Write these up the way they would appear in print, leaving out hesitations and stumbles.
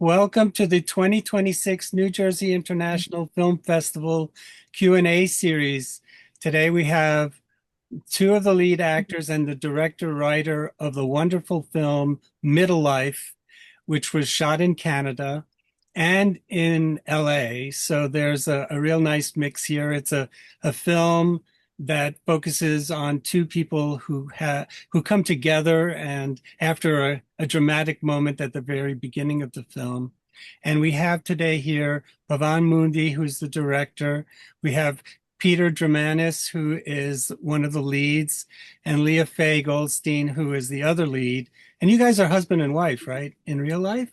Welcome to the 2026 New Jersey International Film Festival Q&A series. Today we have two of the lead actors and the director-writer of the wonderful film Middle Life, which was shot in Canada and in LA. So there's a real nice mix here. It's a film that focuses on two people who come together and after a dramatic moment at the very beginning of the film. And we have today here Pavan Moondi, who's the director. We have Peter Dreimanis, who is one of the leads, and Leah Goldstein, who is the other lead. And you guys are husband and wife, right? In real life?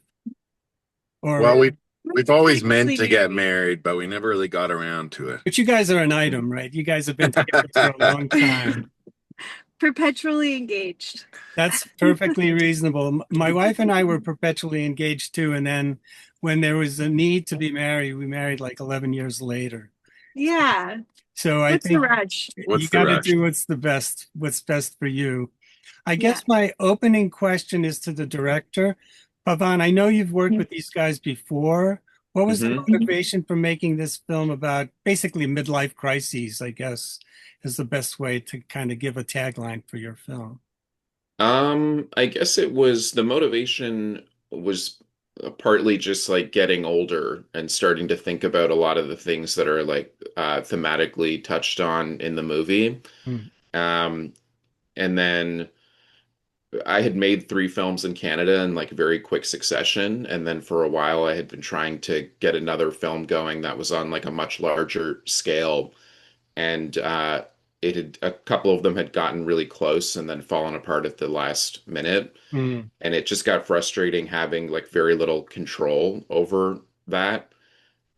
Well, Or we've always meant to get married, but we never really got around to it. but you guys are an item, right? You guys have been together for a long time. Perpetually engaged. That's perfectly reasonable. My wife and I were perpetually engaged too, and then when there was a need to be married, we married like 11 years later. Yeah. So I What's the think rush? you What's the got to rush? do what's best for you. I Yeah. guess my opening question is to the director. Pavan, I know you've worked with these guys before. What was the hmm motivation for making this film about basically midlife crises, I guess, is the best way to kind of give a tagline for your film. I guess it was the motivation was partly just like getting older and starting to think about a lot of the things that are like thematically touched on in the movie. Hmm. Um, and then I had made three films in Canada in like very quick succession. And then for a while, I had been trying to get another film going that was on like a much larger scale. And it had a couple of them had gotten really close and then fallen apart at the last minute. Hmm. And it just got frustrating having like very little control over that.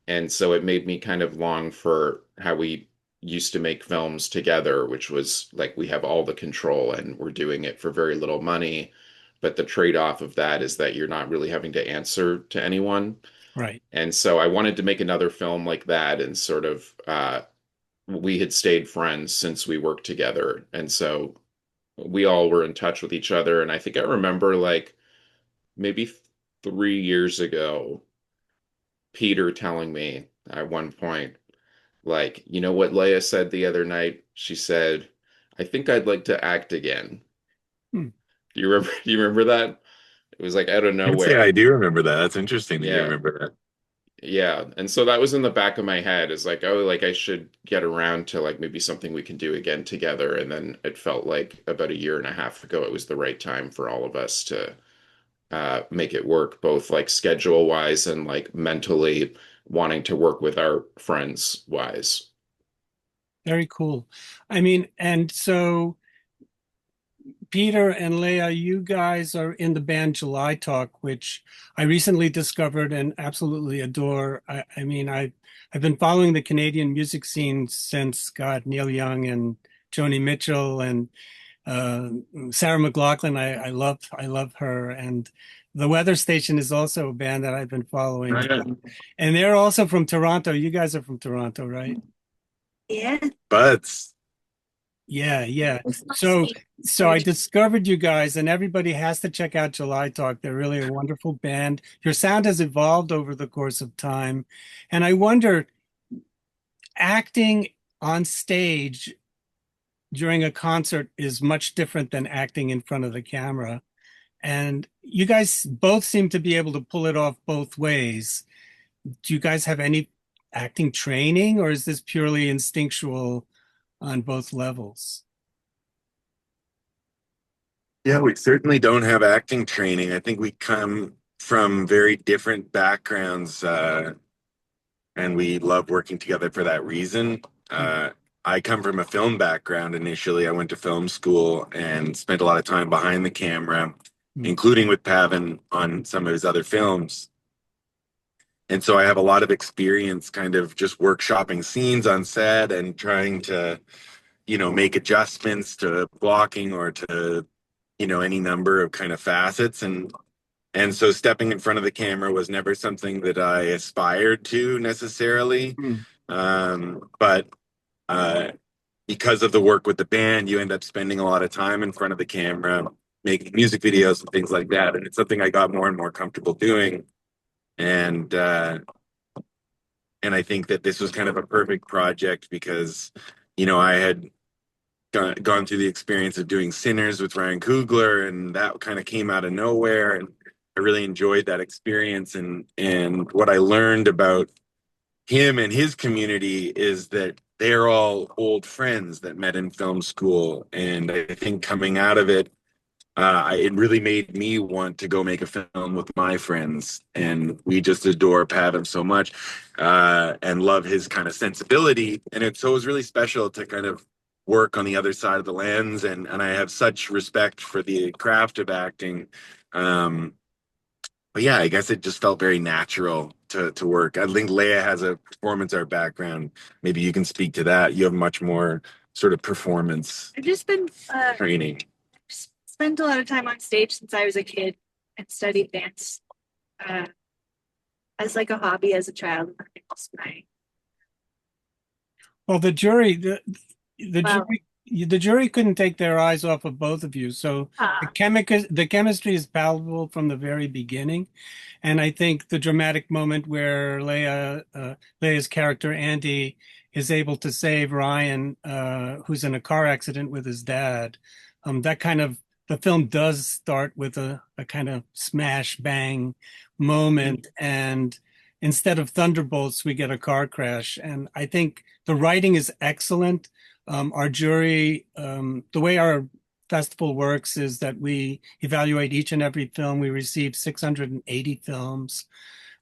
And so it made me kind of long for how we used to make films together, which was like we have all the control and we're doing it for very little money. But the trade-off of that is that you're not really having to answer to anyone. Right. And so I wanted to make another film like that and sort of we had stayed friends since we worked together. And so we all were in touch with each other. And I think I remember like maybe 3 years ago, Peter telling me at one point, like, you know what Leah said the other night? She said, I think I'd like to act again. Hmm. Do you remember that? It was like out of I'd say I nowhere. do remember that. That's interesting that you Yeah. remember that. Yeah. And so that was in the back of my head is like, oh, like I should get around to like maybe something we can do again together. And then it felt like about a year and a half ago, it was the right time for all of us to make it work, both like schedule wise and like mentally wanting to work with our friends wise. Very cool. I mean, and so Peter and Leah, you guys are in the band July Talk, which I recently discovered and absolutely adore. I mean, I've been following the Canadian music scene since God, Neil Young and Joni Mitchell and uh, Sarah McLachlan. I love her, and the Weather Station is also a band that I've been following, and they're also from Toronto. You guys are from Toronto, right? Yeah. But Yeah, yeah. So so I discovered you guys and everybody has to check out July Talk. They're really a wonderful band. Your sound has evolved over the course of time. And I wonder, acting on stage during a concert is much different than acting in front of the camera. And you guys both seem to be able to pull it off both ways. Do you guys have any acting training or is this purely instinctual on both levels? yeah, we certainly don't have acting training. I think we come from very different backgrounds, and we love working together for that reason. Uh, I come from a film background initially. I went to film school and spent a lot of time behind the camera, Mm. including with Pavan on some of his other films. And so I have a lot of experience kind of just workshopping scenes on set and trying to, make adjustments to blocking or to, any number of kind of facets. And so stepping in front of the camera was never something that I aspired to necessarily. Mm. But uh, because of the work with the band, you end up spending a lot of time in front of the camera, making music videos and things like that. And it's something I got more and more comfortable doing. And and I think that this was kind of a perfect project because, I had gone through the experience of doing Sinners with Ryan Coogler, and that kind of came out of nowhere. And I really enjoyed that experience. And what I learned about him and his community is that they're all old friends that met in film school. And I think coming out of it, it really made me want to go make a film with my friends. And we just adore Pavan so much, and love his kind of sensibility. And so it was really special to kind of work on the other side of the lens. And I have such respect for the craft of acting. But yeah, I guess it just felt very natural to work. I think Leah has a performance art background. Maybe you can speak to that. You have much more sort of performance I've just been training. spent a lot of time on stage since I was a kid and studied dance as like a hobby as a child. Well, the jury, the Wow. the jury couldn't take their eyes off of both of you. So the chemistry is palpable from the very beginning. And I think the dramatic moment where Leah's character, Andy, is able to save Ryan, who's in a car accident with his dad, the film does start with a kind of smash bang moment. And instead of thunderbolts, we get a car crash. And I think the writing is excellent. Our jury, the way our festival works is that we evaluate each and every film. We receive 680 films,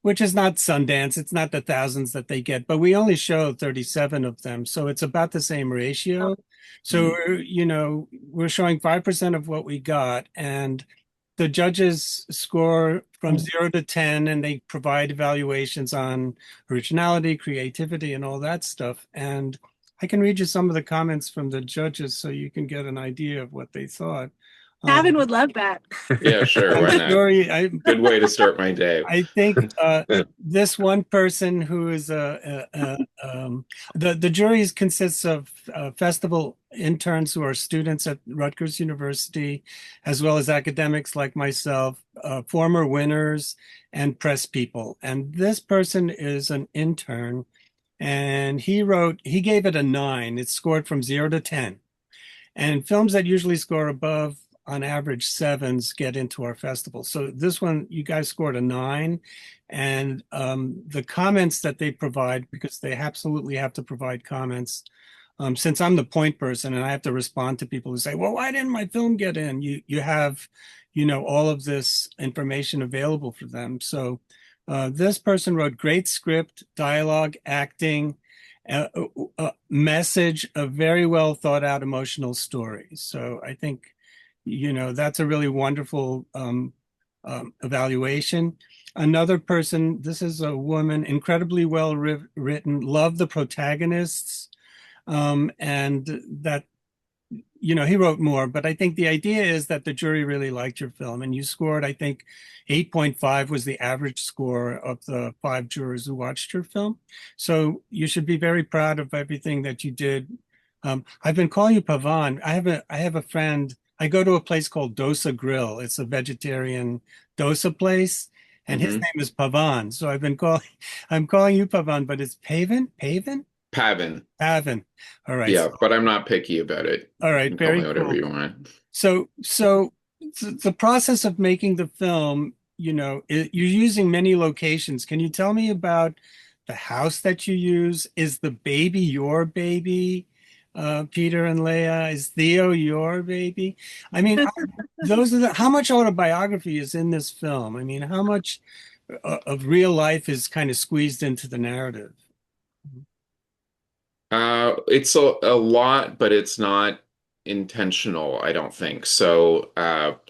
which is not Sundance. It's not the thousands that they get, but we only show 37 of them. So it's about the same ratio. So, we're showing 5% of what we got. And the judges score from 0 to 10, and they provide evaluations on originality, creativity, and all that stuff. And I can read you some of the comments from the judges so you can get an idea of what they thought. Pavan would love that. Yeah, sure. Why not? Good way to start my day. I think this one person who is the jury consists of festival interns who are students at Rutgers University, as well as academics like myself, former winners, and press people. And this person is an intern, and he gave it a 9. It's scored from 0 to 10. And films that usually score above, on average, 7s get into our festival. So this one, you guys scored a 9. And the comments that they provide, because they absolutely have to provide comments, since I'm the point person and I have to respond to people who say, well, why didn't my film get in? You have, all of this information available for them. So this person wrote great script, dialogue, acting, message, a very well thought out emotional story. So I think, that's a really wonderful evaluation. Another person, this is a woman, incredibly well written, love the protagonists. And that, he wrote more, but I think the idea is that the jury really liked your film, and you scored, I think 8.5 was the average score of the 5 jurors who watched your film. So you should be very proud of everything that you did. I've been calling you Pavan. I have a friend. I go to a place called Dosa Grill. It's a vegetarian dosa place, and his name is Pavan. So I'm calling you Pavan, but it's Pavan? Pavan. All right. Yeah, but I'm not picky about it. All right. You can Very call me whatever cool. you want. So the process of making the film, you're using many locations. Can you tell me about the house that you use? Is the baby your baby? Peter and Leah, is Theo your baby? I mean, how much autobiography is in this film? I mean, how much of real life is kind of squeezed into the narrative? It's a lot, but it's not intentional, I don't think. So,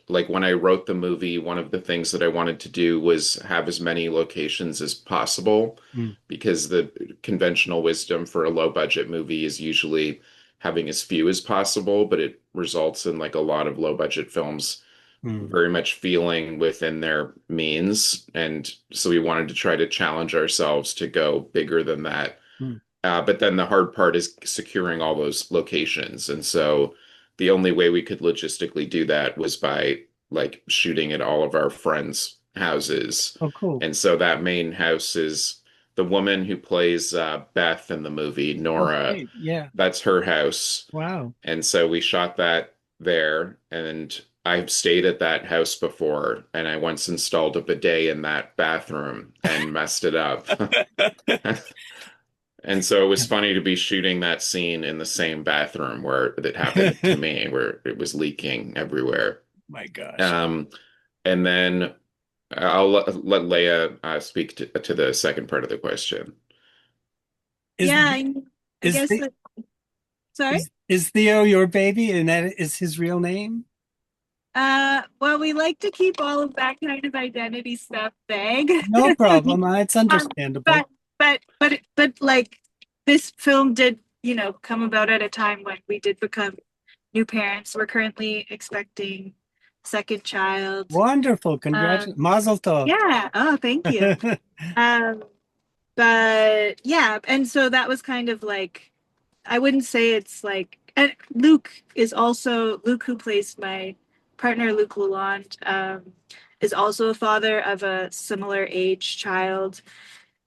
like when I wrote the movie, one of the things that I wanted to do was have as many locations as possible, because the conventional wisdom for a low budget movie is usually having as few as possible, but it results in like a lot of low budget films very much feeling within their means. And so we wanted to try to challenge ourselves to go bigger than that. But then the hard part is securing all those locations. And so the only way we could logistically do that was by like shooting at all of our friends' houses. Oh, cool. And so that main house is the woman who plays Beth in the movie, Oh, Nora. great. Yeah. That's her house. Wow. And so we shot that there. And I've stayed at that house before. And I once installed a bidet in that bathroom and messed it up. And so it was funny to be shooting that scene in the same bathroom where it happened to me, where it was leaking everywhere. My gosh. Um, and then I'll let Leah speak to the second part of the question. Is Yeah, I is guess the, that, sorry. is Theo your baby, and that is his real name? Well, we like to keep all of that kind of identity stuff vague. No problem. It's Um, understandable. but like this film did, come about at a time when we did become new parents. We're currently expecting second child. Wonderful. Congratulations. Mazel tov. Yeah. Oh, thank you. Um, but yeah, and so that was kind of like, I wouldn't say it's like, and Luke, who plays my partner, Luke Lalonde, is also a father of a similar age child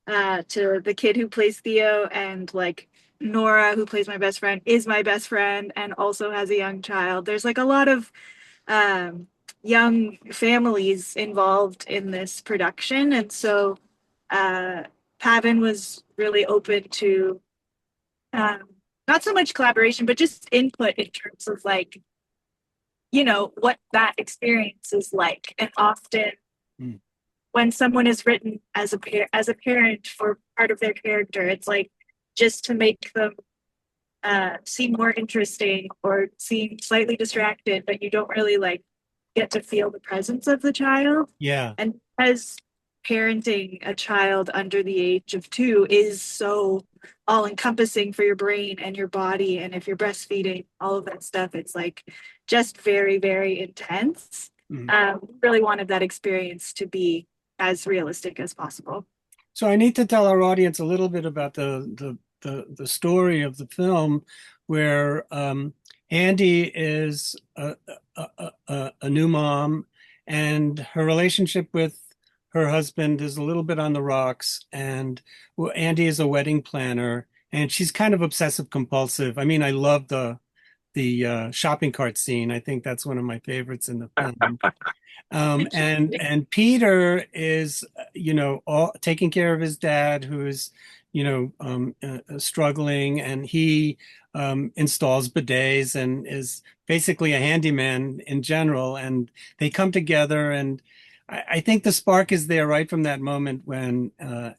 to the kid who plays Theo, and like Nora, who plays my best friend, is my best friend and also has a young child. There's like a lot of um, young families involved in this production, and so uh, Pavan was really open to um, not so much collaboration, but just input in terms of like, what that experience is like. And often Mm. when someone is written as a parent for part of their character, it's like just to make them seem more interesting or seem slightly distracted, but you don't really like get to feel the presence of the child. Yeah. And as parenting a child under the age of 2 is so all encompassing for your brain and your body, and if you're breastfeeding, all of that stuff, it's like just very, very intense. Really wanted that experience to be as realistic as possible. So I need to tell our audience a little bit about the story of the film, where Andy is a new mom, and her relationship with her husband is a little bit on the rocks. And Andy is a wedding planner, and she's kind of obsessive compulsive. I mean, I love the shopping cart scene. I think that's one of my favorites in the film. And Peter is, taking care of his dad, who is, struggling, and he installs bidets and is basically a handyman in general. And they come together, and I think the spark is there right from that moment when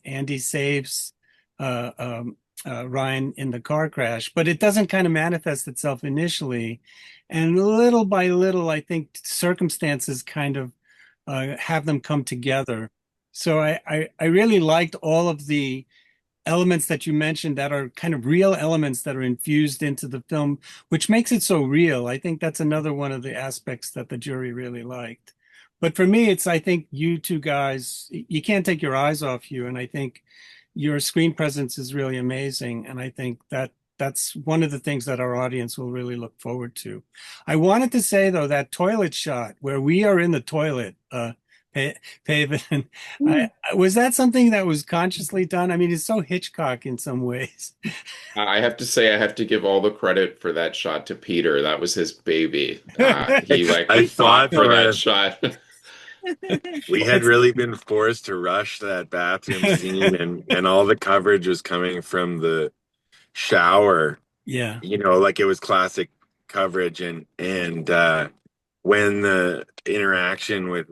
Andy saves uh, um, Ryan in the car crash, but it doesn't kind of manifest itself initially. And little by little, I think circumstances kind of have them come together. So I really liked all of the elements that you mentioned that are kind of real elements that are infused into the film, which makes it so real. I think that's another one of the aspects that the jury really liked. But for me, I think you two guys, you can't take your eyes off you. And I think your screen presence is really amazing. And I think that's one of the things that our audience will really look forward to. I wanted to say, though, that toilet shot where we are in the toilet, Pavan, was that something that was consciously done? I mean, it's so Hitchcock in some ways. I have to say, I have to give all the credit for that shot to Peter. That was his baby. He like I fought thought for that shot. we had really been forced to rush that bathroom scene, and all the coverage was coming from the shower, Yeah. like it was classic coverage. And when the interaction with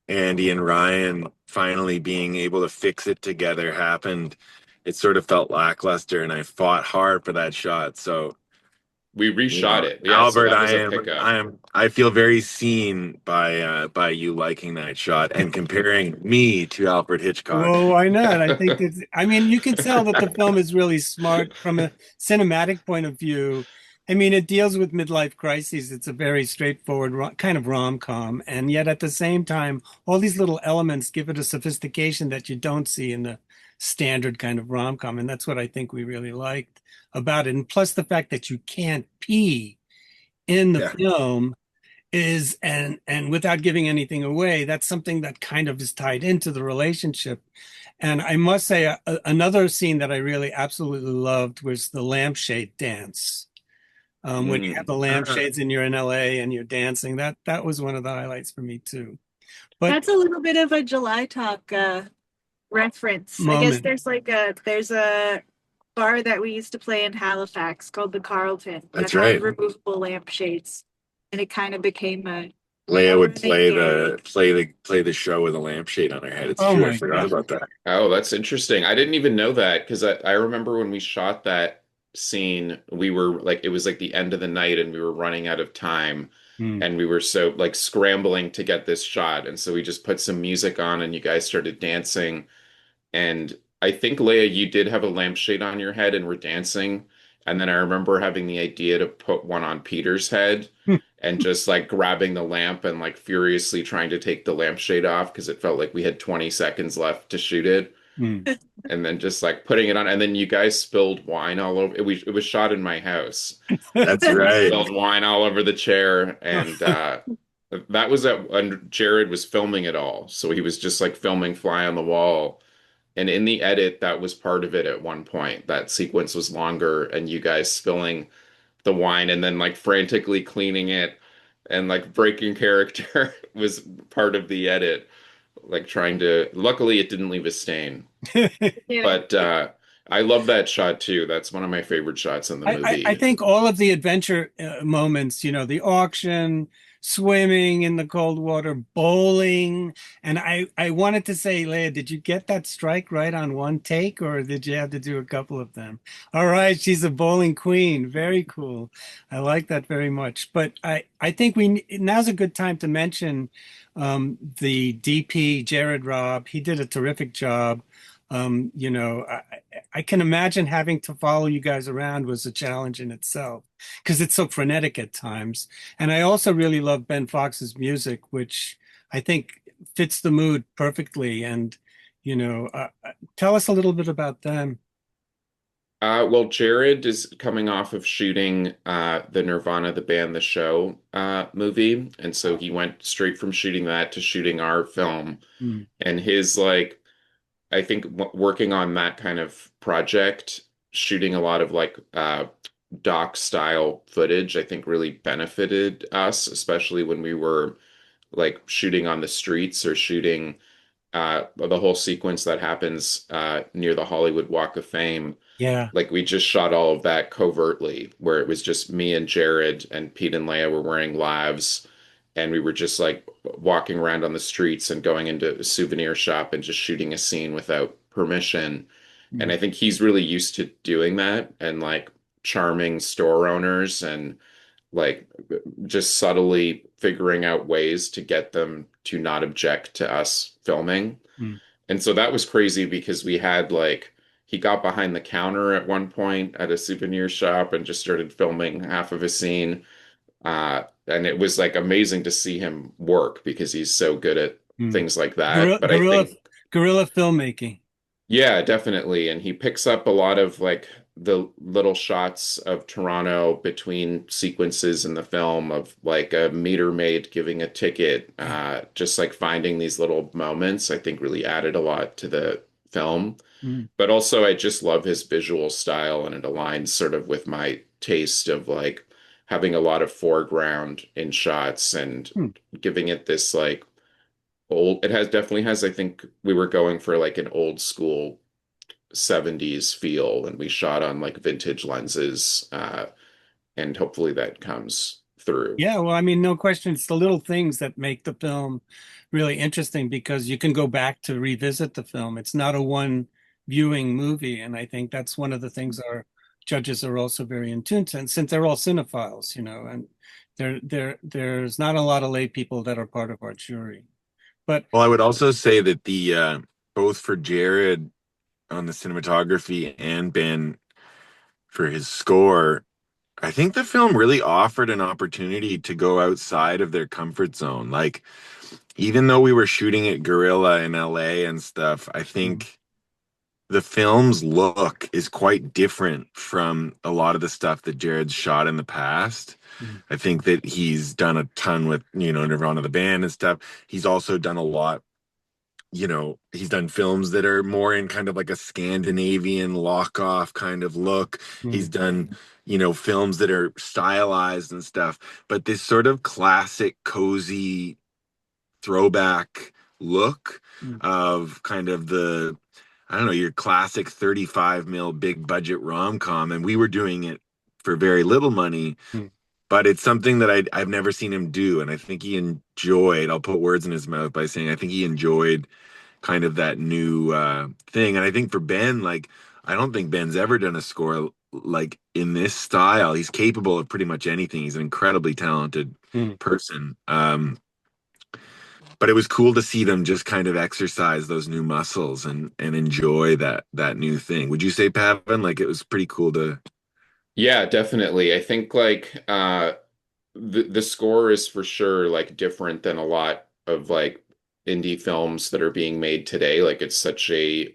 Andy and Ryan finally being able to fix it together happened, it sort of felt lackluster, and I fought hard for that shot. So We reshot it. Yeah, so Albert, that was a pickup. I feel very seen by you liking that shot and comparing me to Alfred Hitchcock. Well, why not? I think I mean, you can tell that the film is really smart from a cinematic point of view. I mean, it deals with midlife crises. It's a very straightforward kind of rom-com. And yet at the same time, all these little elements give it a sophistication that you don't see in the standard kind of rom-com. And that's what I think we really liked about it. And plus the fact that you can't pee in the Yeah. film is, and without giving anything away, that's something that kind of is tied into the relationship. And I must say, another scene that I really absolutely loved was the lampshade dance. When you have Mm. the lampshades and you're in LA and you're dancing, that was one of the highlights for me too. But That's a little bit of a July Talk reference. I guess moment, there's a bar that we used to play in Halifax called the Carlton that That's had right. removable lampshades, and it kind of became Leah a would running gag. play the show with a lampshade on her head. It's oh true. I my forgot God. about that. Oh, that's interesting. I didn't even know that because I remember when we shot that scene, we were like, it was like the end of the night and we were running out of time Hmm. and we were so like scrambling to get this shot. And so we just put some music on and you guys started dancing. And I think, Leah, you did have a lampshade on your head and were dancing. And then I remember having the idea to put one on Peter's head and just like grabbing the lamp and like furiously trying to take the lampshade off because it felt like we had 20 seconds left to shoot it. Hmm. And then just like putting it on. And then you guys spilled wine all over. It was shot in my house. That's And you right. spilled wine all over the chair. And that was at when Jared was filming it all. So he was just like filming fly on the wall. And in the edit, that was part of it at one point. That sequence was longer, and you guys spilling the wine and then like frantically cleaning it and like breaking character was part of the edit. Like trying to, luckily, it didn't leave a stain. Yeah. But I love that shot too. That's one of my favorite shots in the I movie. think all of the adventure moments, the auction, swimming in the cold water, bowling, and I wanted to say, Leia, did you get that strike right on one take, or did you have to do a couple of them? All right, she's a bowling queen. Very cool. I like that very much. But I think now's a good time to mention the DP, Jared Robb. He did a terrific job. I can imagine having to follow you guys around was a challenge in itself because it's so frenetic at times. And I also really love Ben Fox's music, which I think fits the mood perfectly. And, tell us a little bit about them. Well, Jared is coming off of shooting the Nirvana, the band, the show movie. And so he went straight from shooting that to shooting our film. Mm, And his like I think working on that kind of project, shooting a lot of like doc style footage, I think really benefited us, especially when we were like shooting on the streets or shooting the whole sequence that happens near the Hollywood Walk of Fame. yeah. Like we just shot all of that covertly, where it was just me and Jared and Pete and Leia were wearing lavs, and we were just like walking around on the streets and going into a souvenir shop and just shooting a scene without permission. And Mm, I think he's really used to doing that and like charming store owners and like just subtly figuring out ways to get them to not object to us filming. mm. And so that was crazy because we had like he got behind the counter at one point at a souvenir shop and just started filming half of a scene. And it was like amazing to see him work because he's so good at Mm. things like that. Guerrilla, But I guerrilla, think, guerrilla filmmaking. yeah, definitely. And he picks up a lot of like the little shots of Toronto between sequences in the film of like a meter maid giving a ticket, Yeah. just like finding these little moments, I think really added a lot to the film. Mm, But also, I just love his visual style, and it aligns sort of with my taste of like having a lot of foreground in shots and mm. giving it this like old. It has definitely has, I think we were going for like an old school 70s feel, and we shot on like vintage lenses, and hopefully that comes through. Yeah, well, I mean, no question. It's the little things that make the film really interesting because you can go back to revisit the film. It's not a one viewing movie. And I think that's one of the things our judges are also very in tune to, and since they're all cinephiles, and there's not a lot of lay people that are part of our jury. But Well, I would also say that the both for Jared on the cinematography and Ben for his score, I think the film really offered an opportunity to go outside of their comfort zone. Like, even though we were shooting at Gorilla in LA and stuff, I mm, think the film's look is quite different from a lot of the stuff that Jared's shot in the past. Mm. I think that he's done a ton with, Nirvana the band and stuff. He's also done a lot, he's done films that are more in kind of like a Scandinavian lock-off kind of look. He's Mm. done, films that are stylized and stuff, but this sort of classic, cozy throwback look Mm. of kind of I don't know, your classic 35 mil big budget rom-com. And we were doing it for very little money, Mm. but it's something that I've never seen him do. And I think he enjoyed, I'll put words in his mouth by saying, I think he enjoyed kind of that new thing. And I think for Ben, like, I don't think Ben's ever done a score like in this style. He's capable of pretty much anything. He's an incredibly talented Mm. person. But it was cool to see them just kind of exercise those new muscles and enjoy that new thing. Would you say, Pavan? Like, it was pretty cool to. Yeah, definitely. I think like the score is for sure like different than a lot of like indie films that are being made today. Like it's such a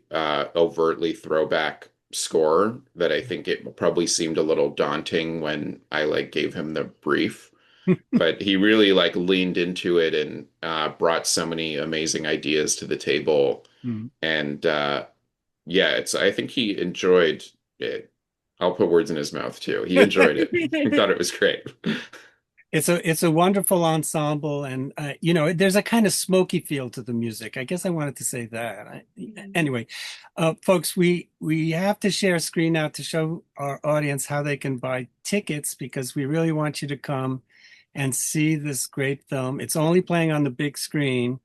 overtly throwback score that I think it probably seemed a little daunting when I like gave him the brief. But he really like leaned into it and brought so many amazing ideas to the table. Mm. And yeah, it's I think he enjoyed it. I'll put words in his mouth too. He enjoyed it. He thought it was great. It's a wonderful ensemble, and there's a kind of smoky feel to the music. I guess I wanted to say that. Anyway, folks, we have to share a screen now to show our audience how they can buy tickets because we really want you to come and see this great film. It's only playing on the big screen,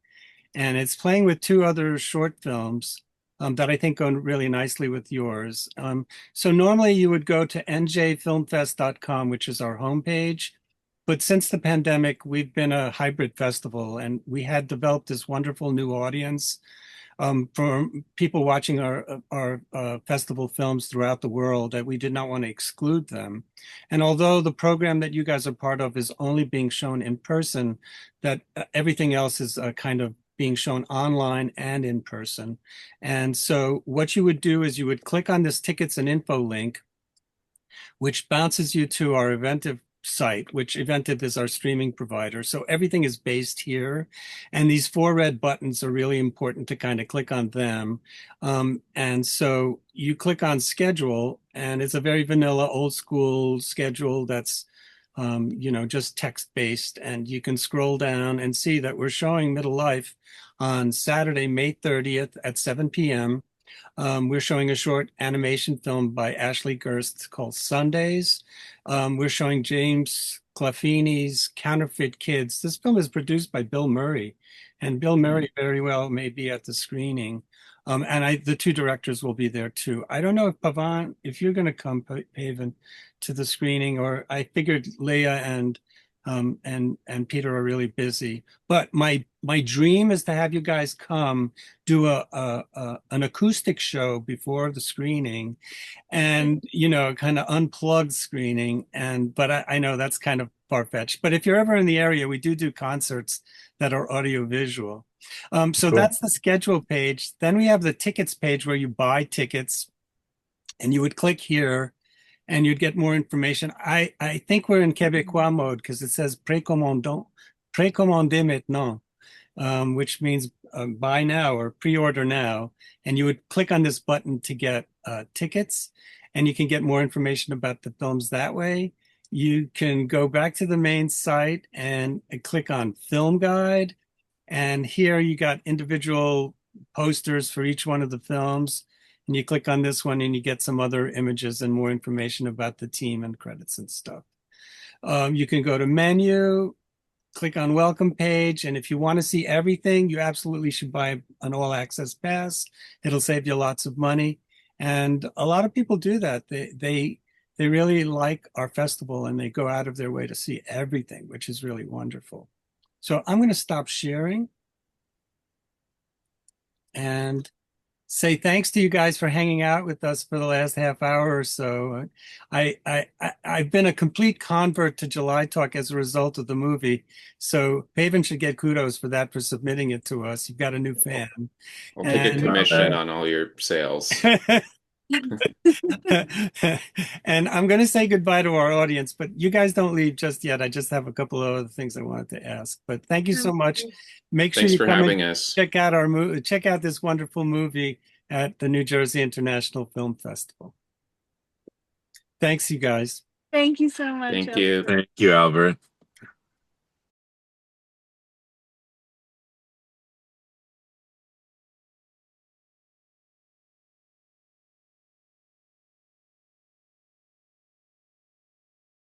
and it's playing with two other short films. That I think go really nicely with yours. So normally you would go to njfilmfest.com, which is our homepage. But since the pandemic, we've been a hybrid festival, and we had developed this wonderful new audience for people watching our festival films throughout the world that we did not want to exclude them. And although the program that you guys are part of is only being shown in person, that everything else is kind of being shown online and in person. And so what you would do is you would click on this tickets and info link, which bounces you to our Eventive site, which Eventive is our streaming provider. So everything is based here. And these four red buttons are really important to kind of click on them. And so you click on schedule, and it's a very vanilla, old school schedule that's just text-based, and you can scroll down and see that we're showing Middle Life on Saturday, May 30th at 7 p.m. We're showing a short animation film by Ashley Gerst called Sundays. We're showing James Sclafani's Counterfeit Kids. This film is produced by Bill Murray, and Bill Murray very well may be at the screening. And the two directors will be there too. I don't know if Pavan, if you're going to come, Pavan, to the screening, or I figured Leah and Peter are really busy. But my dream is to have you guys come do an acoustic show before the screening, and kind of unplugged screening. But I know that's kind of far-fetched. But if you're ever in the area, we do concerts that are audio-visual. So Cool. that's the schedule page. Then we have the tickets page where you buy tickets, and you would click here and you'd get more information. I think we're in Quebecois mode because it says précommandez maintenant, which means buy now or pre-order now. And you would click on this button to get tickets, and you can get more information about the films that way. You can go back to the main site and click on Film Guide. And here you got individual posters for each one of the films. And you click on this one and you get some other images and more information about the team and credits and stuff. You can go to menu, click on welcome page. And if you want to see everything, you absolutely should buy an all access pass. It'll save you lots of money. And a lot of people do that. They really like our festival and they go out of their way to see everything, which is really wonderful. So I'm going to stop sharing and say thanks to you guys for hanging out with us for the last half hour or so. I've been a complete convert to July Talk as a result of the movie. So Pavan should get kudos for that, for submitting it to us. You've got a new fan. I'll take a commission on all your sales. And I'm going to say goodbye to our audience, but you guys don't leave just yet. I just have a couple of other things I wanted to ask. But thank you so much. Make sure Thanks you for come having and us. check out our movie, check out this wonderful movie at the New Jersey International Film Festival. Thanks, you guys. Thank you so much. Thank you. Thank you, Albert.